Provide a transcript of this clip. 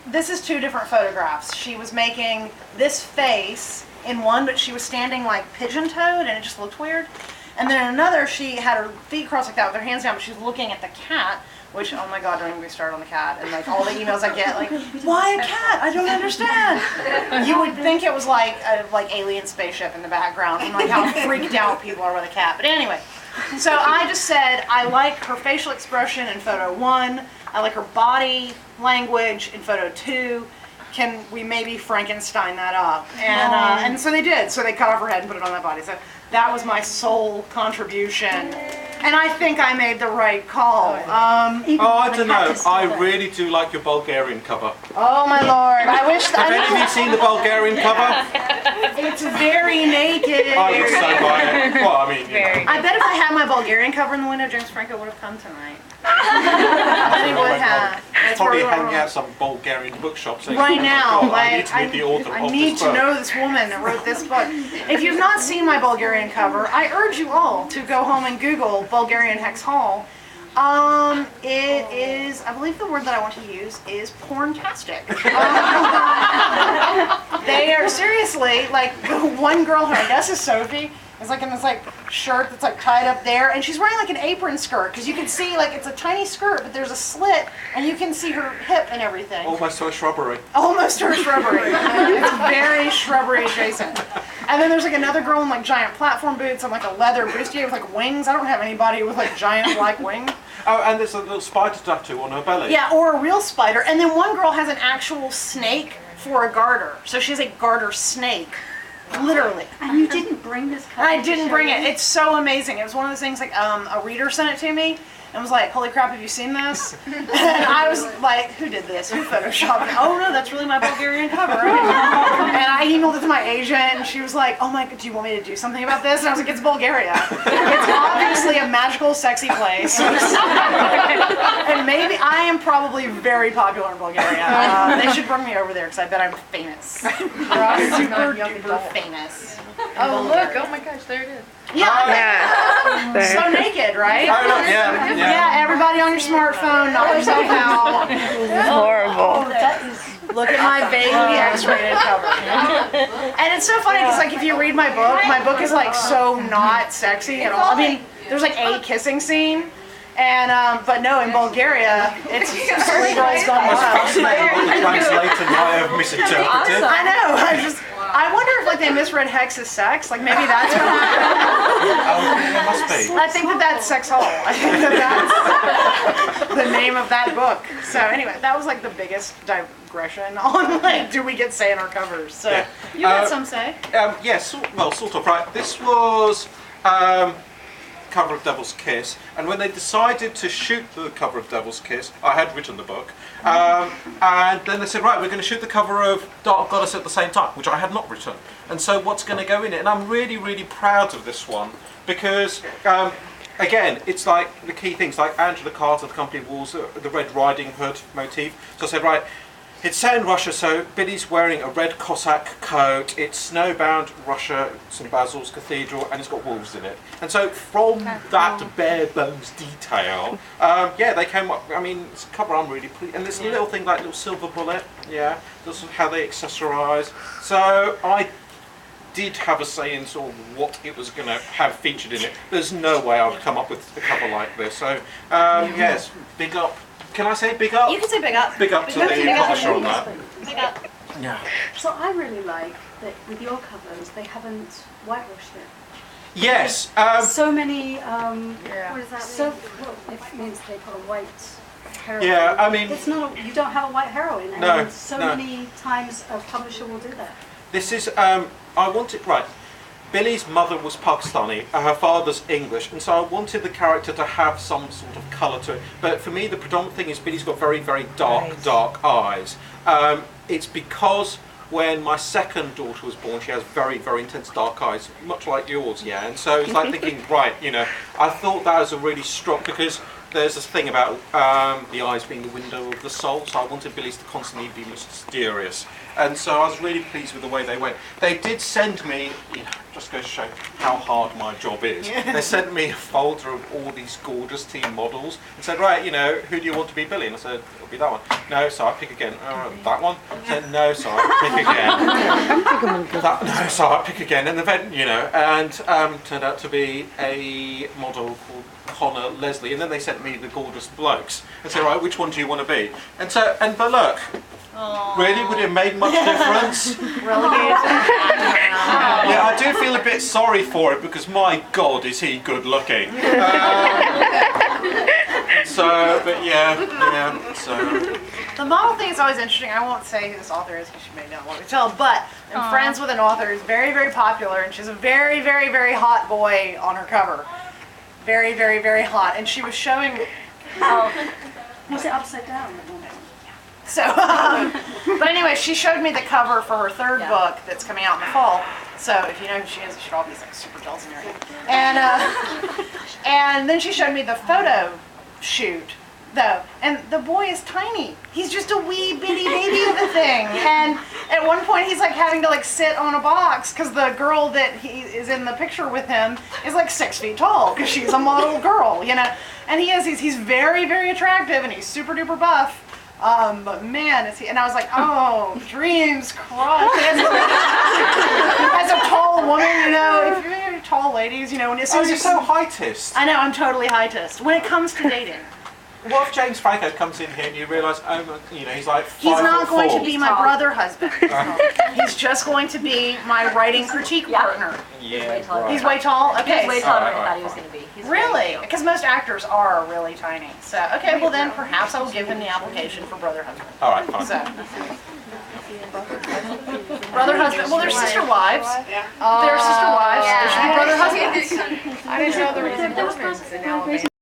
this is 2 different photographs. She was making this face in one, but she was standing like pigeon-toed, and it just looked weird. And then in another, she had her feet crossed like that with her hands down, but she was looking at the cat, which, oh my God, don't even get me started on the cat. And like all the emails I get, like, why a cat? I don't understand. You would think it was like a alien spaceship in the background, and like how freaked out people are with a cat. But anyway, so I just said, I like her facial expression in photo 1. I like her body language in photo 2. Can we maybe Frankenstein that up? And so they did. So they cut off her head and put it on that body. So that was my sole contribution. And I think I made the right call. I don't know. I really do like your Bulgarian cover. Oh my Lord. I wish that. Have any of you seen the Bulgarian cover? It's very naked. I would so buy it. Well, I mean, you know. I bet if I had my Bulgarian cover in the window, James Franco would have come tonight. I bet he would have. That's Probably where we hanging were. out some Bulgarian bookshop saying, Right now, oh my God, I like, need to meet the author I of need this to book. know this woman that wrote this book. If you've not seen my Bulgarian cover, I urge you all to go home and Google Bulgarian Hex Hall. It is, I believe the word that I want to use is porntastic. They are seriously, like, one girl who I guess is Sophie, is like in this like shirt that's like tied up there, and she's wearing like an apron skirt, because you can see like it's a tiny skirt, but there's a slit, and you can see her hip and everything. Almost to a shrubbery. Almost her shrubbery. It's very shrubbery adjacent. And then there's like another girl in like giant platform boots and like a leather bustier with like wings. I don't have anybody with like giant black wings. Oh, and there's a little spider tattoo on her belly. Yeah, or a real spider. And then one girl has an actual snake for a garter. So she has a garter snake. Literally. And you didn't bring this cover? I didn't bring it. It's so amazing. It was one of those things like a reader sent it to me and was like, holy crap, have you seen this? And I was like, who did this? Who photoshopped it? Oh no, that's really my Bulgarian cover. And I emailed it to my agent, and she was like, oh my God, do you want me to do something about this? And I was like, it's Bulgaria. It's obviously a magical, sexy place. And maybe I am probably very popular in Bulgaria. They should bring me over there because I bet I'm famous. Super duper famous. Oh look! Oh my gosh, there it is. Yeah. There. So naked, right? Oh, look, yeah. Yeah, everybody on your smartphone, knock yourself out. Horrible. Look at my vaguely X-rated cover. And it's so funny because, like, if you read my book is like so not sexy at all. I mean, there's like a kissing scene, and but no, in Bulgaria, it's three girls gone It's wild. fascinating what the translator might have misinterpreted. I know. I wonder if like they misread Hex as sex. Like maybe that's what Oh, it must be. I think that's Sex Hall. I think that's the name of that book. So anyway, that was like the biggest digression on like, do we get say in our covers? So Yeah. you had some say. Yes, well, sort of, right. This was cover of Devil's Kiss, and when they decided to shoot the cover of Devil's Kiss, I had written the book, and then they said, right, we're going to shoot the cover of Dark Goddess at the same time, which I had not written, and so what's going to go in it? And I'm really, really proud of this one, because again, it's like the key things, like Angela Carter, the Company of Wolves, the Red Riding Hood motif. So I said, right, it's set in Russia, so Billy's wearing a red Cossack coat, it's snowbound Russia, St Basil's Cathedral, and it's got wolves in it. And so from that bare bones detail, yeah, they came up, I mean, it's a cover I'm really pleased, and there's a little thing like little silver bullet, yeah, that's how they accessorise. So I did have a say in sort of what it was going to have featured in it. There's no way I would come up with a cover like this. So, yes, big up. Can I say big up? You can say big up. Big up to the publisher on that. Big up. Yeah. So I really like that with your covers, they haven't whitewashed it. Yes. So many, what does that mean? Well, it means they put a white heroine. Yeah, I mean, It's not, you don't have a white heroine. No, And so no. many times a publisher will do that. this is, I wanted, right, Billy's mother was Pakistani, her father's English, and so I wanted the character to have some sort of colour to it. But for me, the predominant thing is Billy's got very, very dark eyes. It's because when my second daughter was born, she has very, very intense dark eyes, much like yours, yeah. And so it's like thinking, right, you know, I thought that was a really strong, because there's this thing about the eyes being the window of the soul, so I wanted Billy's to constantly be mysterious. And so I was really pleased with the way they went. They did send me, just goes to show how hard my job is. They sent me a folder of all these gorgeous team models and said, right, who do you want to be Billy? And I said, it'll be that one. No, so I pick again. That one? I said, no, so I pick again. No, so I pick again. And the event, and turned out to be a model called Connor Leslie. And then they sent me the gorgeous blokes and said, right, which one do you want to be? And so, but look, really, would it have made much difference? Yeah, I do feel a bit sorry for it because my God, is he good looking. So. The model thing is always interesting. I won't say who this author is because she may not want me to tell, but I'm friends with an author who's very, very popular, and she's a very, very, very hot boy on her cover. Very, very, very hot. And she was showing... Was it upside down? So, but anyway, she showed me the cover for her third book that's coming out in the fall. So if you know who she is, you should all be like super jealous in your head. And then she showed me the photo shoot, though, and the boy is tiny. He's just a wee bitty baby of a thing. And at one point, he's like having to like sit on a box because the girl that he is in the picture with him is like 6 feet tall because she's a model girl, And he's very, very attractive, and he's super duper buff. But man, is he, and I was like, oh, dreams crushed. As a tall woman, if you're tall ladies, when as soon as you're so heightist. I know, I'm totally heightist. When it comes to dating. What if James Franco comes in here and you realise, he's like 5'4"? He's not going to be my brother husband. He's just going to be my writing critique partner. Yeah, He's way tall? Okay. He's way taller than I thought he was going to be. Really? Because most actors are really tiny. So, okay, well then perhaps I will give him the application for brother husband. All right, fine. So. Brother husband. Well, they're sister wives. They're sister wives. There should be brother husbands. I didn't know there was a Mormons in Alabama.